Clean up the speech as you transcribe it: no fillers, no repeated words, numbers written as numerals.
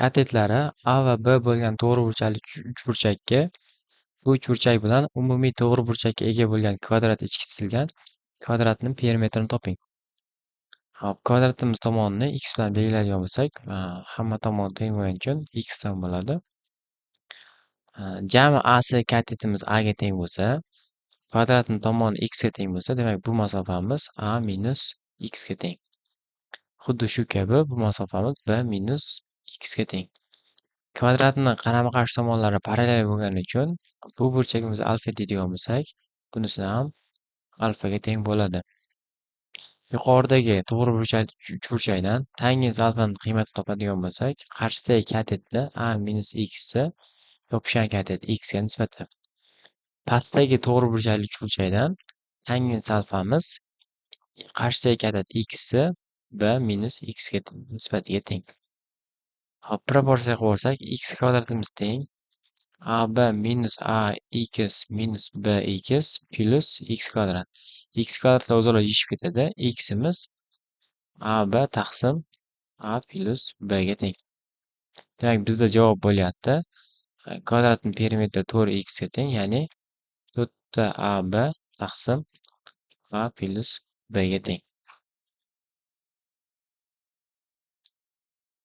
Katetlari A va B bo'lgan to'g'riburchakli uchburchakka bu uchburchak bilan umumiy to'g'riburchakka ega bo'lgan kvadrat ichki chizilgan kvadratning perimetrini toping. Hop, kvadratimiz tomonini x bilan belgilaydigan bo'lsak, hamma tomon teng bo'lgani uchun x dan bo'ladi. Jami AC katetimiz A ga teng bo'lsa, kvadratning tomoni x ga teng bo'lsa, demak bu masofamiz A minus x ga teng. Xuddi shu kabi bu masofamiz B minus x ga teng. Kvadratning qarama-qarshi tomonlari parallel bo'lgani uchun bu burchagimiz alfa deydigan bo'lsak, bunisi ham alfaga teng bo'ladi. Yuqoridagi to'g'riburchakli uchburchakdan tangens alfaning qiymatini topadigan bo'lsak, qarshisidagi katetda A minus x yopishgan katet x ga nisbatan. Pastdagi to'g'riburchakli uchburchakdan tangens alfamiz qarshisidagi katet x B minus x ga nisbatiga teng. Hop, proporsiya qilib olsak, x kvadratimiz teng AB minus AX minus BX plus x kvadrat. X kvadratlar o'zaro yeyishib ketadi. X'imiz AB taqsim A plus B ga teng. Demak, bizda javob bo'lyapti. Kvadratning perimetri 4x ga teng, ya'ni 4 AB taqsim A plus B ga teng.